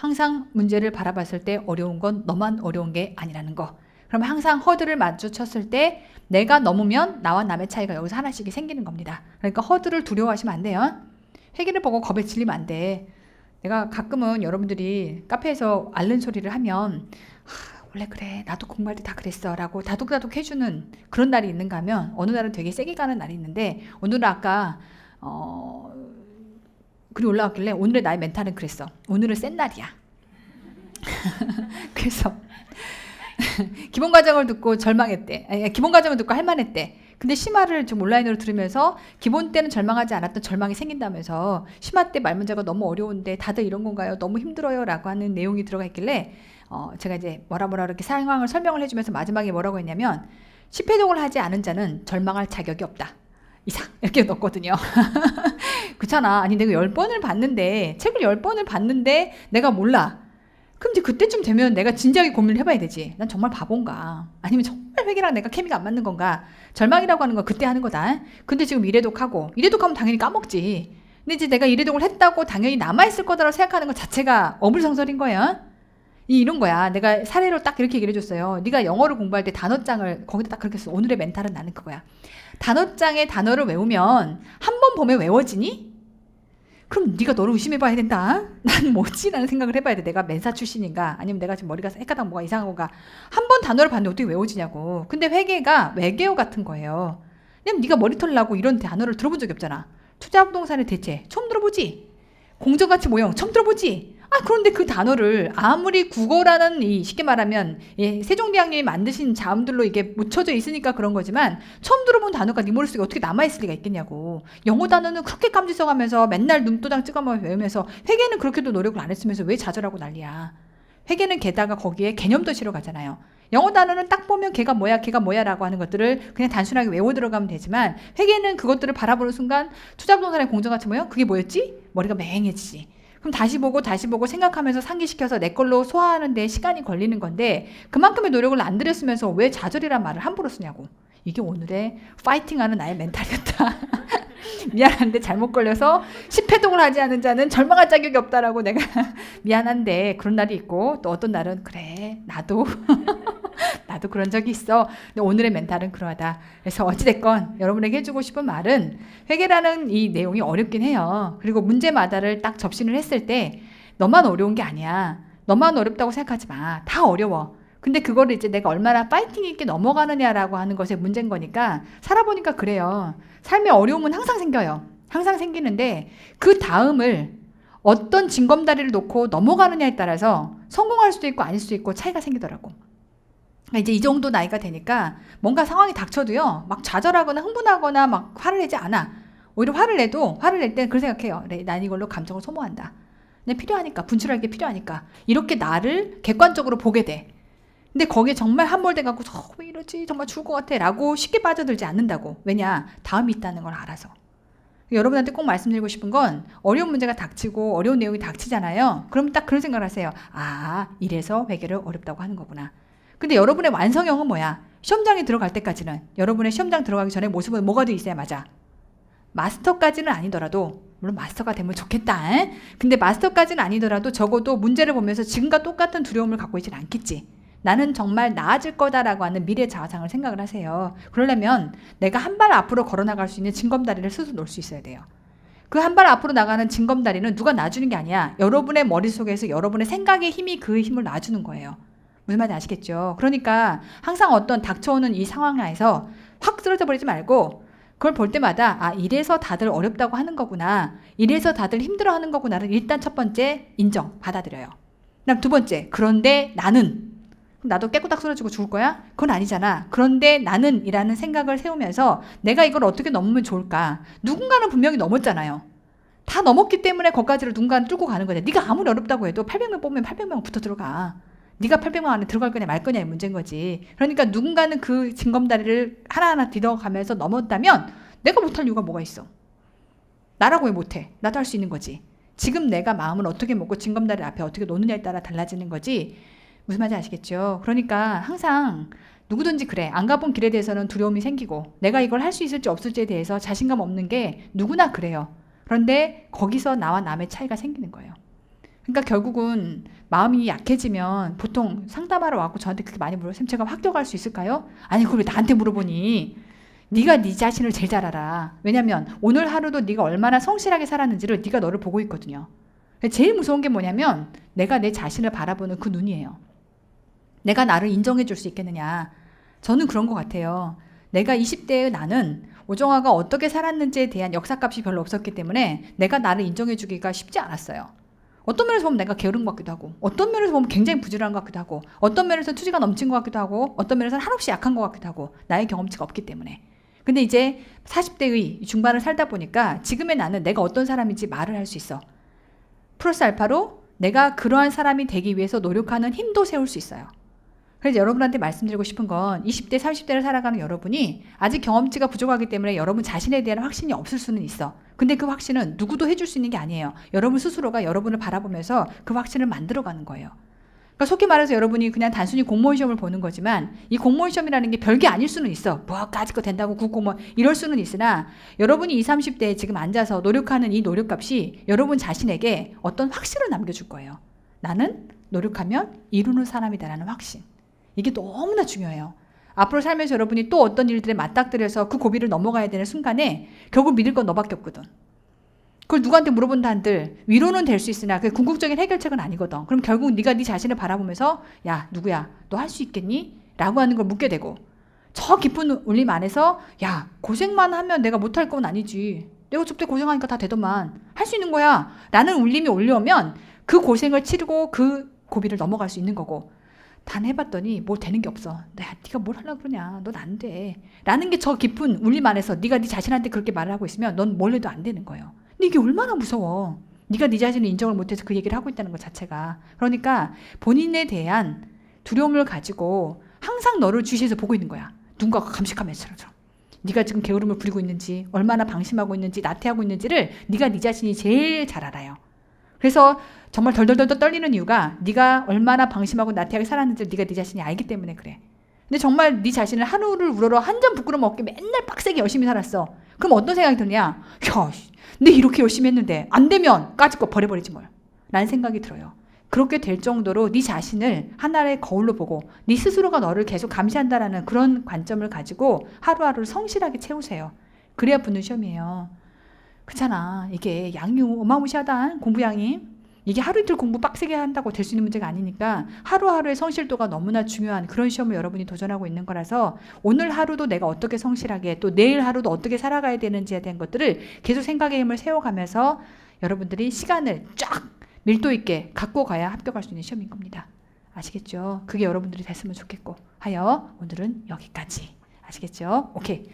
항상 문제를 바라봤을 때 어려운 건 너만 어려운 게 아니라는 거. 그럼 항상 허들을 마주쳤을 때 내가 넘으면 나와 남의 차이가 여기서 하나씩 생기는 겁니다. 그러니까 허들을 두려워하시면 안 돼요. 회계를 보고 겁에 질리면 안 돼. 내가 가끔은 여러분들이 카페에서 앓는 소리를 하면 원래 그래 나도 공부할 때 다 그랬어 라고 다독다독 해주는 그런 날이 있는가 하면 어느 날은 되게 세게 가는 날이 있는데 오늘은 아까 글이 올라왔길래 오늘의 나의 멘탈은 그랬어. 오늘은 센 날이야. 그래서 기본 과정을 듣고 절망했대. 아니, 기본 과정을 듣고 할만했대. 근데 심화를 좀 온라인으로 들으면서 기본 때는 절망하지 않았던 절망이 생긴다면서 심화 때 말 문제가 너무 어려운데 다들 이런 건가요? 너무 힘들어요 라고 하는 내용이 들어가 있길래 제가 이제 뭐라 이렇게 상황을 설명을 해주면서 마지막에 뭐라고 했냐면 10회독을 하지 않은 자는 절망할 자격이 없다. 이상 이렇게 넣었거든요. 그렇잖아. 아니 내가 10번을 봤는데 책을 10번을 봤는데 내가 몰라. 그럼 이제 그때쯤 되면 내가 진지하게 고민을 해봐야 되지. 난 정말 바본가? 아니면 정말 회계랑 내가 케미가 안 맞는 건가? 절망이라고 하는 건 그때 하는 거다. 근데 지금 이래독하고 이래독하면 당연히 까먹지. 근데 이제 내가 이래독을 했다고 당연히 남아있을 거다라고 생각하는 것 자체가 어불성설인 거예요. 이런 거야. 내가 사례로 딱 이렇게 얘기를 해줬어요. 네가 영어를 공부할 때 단어장을 거기다 딱 그렇게 써. 오늘의 멘탈은 나는 그거야. 단어장에 단어를 외우면 한 번 보면 외워지니? 그럼 네가 너를 의심해봐야 된다. 난 뭐지? 라는 생각을 해봐야 돼. 내가 멘사 출신인가? 아니면 내가 지금 머리가 헷가닥 뭐가 이상한 건가? 한 번 단어를 봤는데 어떻게 외워지냐고. 근데 회계가 외계어 같은 거예요. 왜냐면 네가 머리털 나고 이런 단어를 들어본 적이 없잖아. 투자부동산의 대체 처음 들어보지? 공정가치 모형 처음 들어보지? 그런데 그 단어를 아무리 국어라는 쉽게 말하면 세종대왕님이 만드신 자음들로 이게 묻혀져 있으니까 그런 거지만 처음 들어본 단어가 네 머릿속에 어떻게 남아있을 리가 있겠냐고. 영어 단어는 그렇게 깜지 써가면서 맨날 눈도장 찍어만 외우면서 회계는 그렇게도 노력을 안 했으면서 왜 좌절하고 난리야. 회계는 게다가 거기에 개념도 실어 가잖아요. 영어 단어는 딱 보면 걔가 뭐야 라고 하는 것들을 그냥 단순하게 외워 들어가면 되지만 회계는 그것들을 바라보는 순간 투자부동산의 공정가치 모형 그게 뭐였지? 머리가 맹해지지. 그럼 다시 보고 생각하면서 상기시켜서 내 걸로 소화하는 데 시간이 걸리는 건데 그만큼의 노력을 안 들였으면서 왜 좌절이란 말을 함부로 쓰냐고. 이게 오늘의 파이팅하는 나의 멘탈이었다. 미안한데 잘못 걸려서 10회동을 하지 않은 자는 절망할 자격이 없다라고 내가 미안한데 그런 날이 있고 또 어떤 날은 그래 나도 나도 그런 적이 있어. 근데 오늘의 멘탈은 그러하다. 그래서 어찌됐건 여러분에게 해주고 싶은 말은 회계라는 이 내용이 어렵긴 해요. 그리고 문제마다를 딱 접신을 했을 때 너만 어려운 게 아니야. 너만 어렵다고 생각하지 마. 다 어려워. 근데 그거를 이제 내가 얼마나 파이팅 있게 넘어가느냐라고 하는 것에 문제인 거니까 살아보니까 그래요. 삶의 어려움은 항상 생겨요. 항상 생기는데 그 다음을 어떤 징검다리를 놓고 넘어가느냐에 따라서 성공할 수도 있고 아닐 수도 있고 차이가 생기더라고. 이제 이 정도 나이가 되니까 뭔가 상황이 닥쳐도요 막 좌절하거나 흥분하거나 막 화를 내지 않아. 오히려 화를 낼 때는 그런 생각해요. 그래, 난 이걸로 감정을 소모한다. 그냥 필요하니까 분출할 게 필요하니까 이렇게 나를 객관적으로 보게 돼. 근데 거기에 정말 함몰돼 갖고 왜 이러지 정말 죽을 것 같아 라고 쉽게 빠져들지 않는다고. 왜냐 다음이 있다는 걸 알아서. 여러분한테 꼭 말씀드리고 싶은 건 어려운 문제가 닥치고 어려운 내용이 닥치잖아요. 그럼 딱 그런 생각을 하세요. 이래서 회계를 어렵다고 하는 거구나. 근데 여러분의 완성형은 뭐야? 시험장에 들어갈 때까지는 여러분의 시험장 들어가기 전에 모습은 뭐가 돼 있어야 맞아? 마스터까지는 아니더라도 물론 마스터가 되면 좋겠다. 근데 마스터까지는 아니더라도 적어도 문제를 보면서 지금과 똑같은 두려움을 갖고 있지는 않겠지. 나는 정말 나아질 거다라고 하는 미래 자아상을 생각을 하세요. 그러려면 내가 한 발 앞으로 걸어나갈 수 있는 징검다리를 스스로 놓을 수 있어야 돼요. 그 한 발 앞으로 나가는 징검다리는 누가 놔주는 게 아니야. 여러분의 머릿속에서 여러분의 생각의 힘이 그 힘을 놔주는 거예요. 무슨 말인지 아시겠죠? 그러니까 항상 어떤 닥쳐오는 이 상황에서 확 쓰러져 버리지 말고 그걸 볼 때마다 이래서 다들 어렵다고 하는 거구나. 이래서 다들 힘들어하는 거구나를 일단 첫 번째 인정, 받아들여요. 그다음 두 번째, 그런데 나도 깨꼬닥 쓰러지고 죽을 거야? 그건 아니잖아. 그런데 나는 이라는 생각을 세우면서 내가 이걸 어떻게 넘으면 좋을까? 누군가는 분명히 넘었잖아요. 다 넘었기 때문에 거기까지를 누군가는 뚫고 가는 거냐. 네가 아무리 어렵다고 해도 800명 뽑으면 800명 붙어 들어가. 네가 800명 안에 들어갈 거냐 말 거냐의 문제인 거지. 그러니까 누군가는 그 징검다리를 하나하나 디뎌가면서 넘었다면 내가 못할 이유가 뭐가 있어? 나라고 왜 못해? 나도 할 수 있는 거지. 지금 내가 마음을 어떻게 먹고 징검다리 앞에 어떻게 놓느냐에 따라 달라지는 거지. 무슨 말인지 아시겠죠? 그러니까 항상 누구든지 그래. 안 가본 길에 대해서는 두려움이 생기고 내가 이걸 할 수 있을지 없을지에 대해서 자신감 없는 게 누구나 그래요. 그런데 거기서 나와 남의 차이가 생기는 거예요. 그러니까 결국은 마음이 약해지면 보통 상담하러 와고 저한테 그렇게 많이 물어요. 쌤 제가 합격할 수 있을까요? 아니 그걸 왜 나한테 물어보니? 네가 네 자신을 제일 잘 알아. 왜냐면 오늘 하루도 네가 얼마나 성실하게 살았는지를 네가 너를 보고 있거든요. 제일 무서운 게 뭐냐면 내가 내 자신을 바라보는 그 눈이에요. 내가 나를 인정해 줄 수 있겠느냐. 저는 그런 것 같아요. 내가 20대의 나는 오정화가 어떻게 살았는지에 대한 역사값이 별로 없었기 때문에 내가 나를 인정해 주기가 쉽지 않았어요. 어떤 면에서 보면 내가 게으른 것 같기도 하고, 어떤 면에서 보면 굉장히 부지런한 것 같기도 하고, 어떤 면에서 투지가 넘친 것 같기도 하고, 어떤 면에서는 한없이 약한 것 같기도 하고, 나의 경험치가 없기 때문에. 근데 이제 40대의 중반을 살다 보니까 지금의 나는 내가 어떤 사람인지 말을 할 수 있어. 플러스 알파로 내가 그러한 사람이 되기 위해서 노력하는 힘도 세울 수 있어요. 그래서 여러분한테 말씀드리고 싶은 건 20대, 30대를 살아가는 여러분이 아직 경험치가 부족하기 때문에 여러분 자신에 대한 확신이 없을 수는 있어. 근데 그 확신은 누구도 해줄 수 있는 게 아니에요. 여러분 스스로가 여러분을 바라보면서 그 확신을 만들어가는 거예요. 그러니까 속히 말해서 여러분이 그냥 단순히 공무원 시험을 보는 거지만 이 공무원 시험이라는 게 별게 아닐 수는 있어. 뭐까짓 거 된다고 국공무원 이럴 수는 있으나 여러분이 20, 30대에 지금 앉아서 노력하는 이 노력값이 여러분 자신에게 어떤 확신을 남겨줄 거예요. 나는 노력하면 이루는 사람이다라는 확신. 이게 너무나 중요해요. 앞으로 살면서 여러분이 또 어떤 일들에 맞닥뜨려서 그 고비를 넘어가야 되는 순간에 결국 믿을 건 너밖에 없거든. 그걸 누구한테 물어본다 한들 위로는 될 수 있으나 그게 궁극적인 해결책은 아니거든. 그럼 결국 네가 네 자신을 바라보면서 야 누구야 너 할 수 있겠니? 라고 하는 걸 묻게 되고 저 깊은 울림 안에서 야 고생만 하면 내가 못할 건 아니지. 내가 저때 고생하니까 다 되더만 할 수 있는 거야 라는 울림이 올려오면 그 고생을 치르고 그 고비를 넘어갈 수 있는 거고 단 해봤더니 뭐 되는 게 없어. 네가 뭘 하려고 그러냐. 넌 안 돼. 라는 게 저 깊은 울림 안에서 네가 네 자신한테 그렇게 말을 하고 있으면 넌 뭘 해도 안 되는 거예요. 근데 이게 얼마나 무서워. 네가 네 자신을 인정을 못해서 그 얘기를 하고 있다는 것 자체가. 그러니까 본인에 대한 두려움을 가지고 항상 너를 주시해서 보고 있는 거야. 누군가가 감식하면서. 네가 지금 게으름을 부리고 있는지 얼마나 방심하고 있는지 나태하고 있는지를 네가 네 자신이 제일 잘 알아요. 그래서 정말 덜덜덜 떨리는 이유가 네가 얼마나 방심하고 나태하게 살았는지 네가 네 자신이 알기 때문에 그래. 근데 정말 네 자신을 하루를 우러러 한 점 부끄럼 없게 맨날 빡세게 열심히 살았어. 그럼 어떤 생각이 드냐? 야, 내 이렇게 열심히 했는데 안 되면 까짓 거 버려버리지 뭘. 라는 생각이 들어요. 그렇게 될 정도로 네 자신을 하나의 거울로 보고 네 스스로가 너를 계속 감시한다라는 그런 관점을 가지고 하루하루를 성실하게 채우세요. 그래야 붙는 시험이에요. 그렇잖아. 이게 양이 어마무시하다. 공부양이. 이게 하루 이틀 공부 빡세게 한다고 될 수 있는 문제가 아니니까 하루하루의 성실도가 너무나 중요한 그런 시험을 여러분이 도전하고 있는 거라서 오늘 하루도 내가 어떻게 성실하게 또 내일 하루도 어떻게 살아가야 되는지에 대한 것들을 계속 생각의 힘을 세워가면서 여러분들이 시간을 쫙 밀도 있게 갖고 가야 합격할 수 있는 시험인 겁니다. 아시겠죠? 그게 여러분들이 됐으면 좋겠고 하여 오늘은 여기까지. 아시겠죠? 오케이.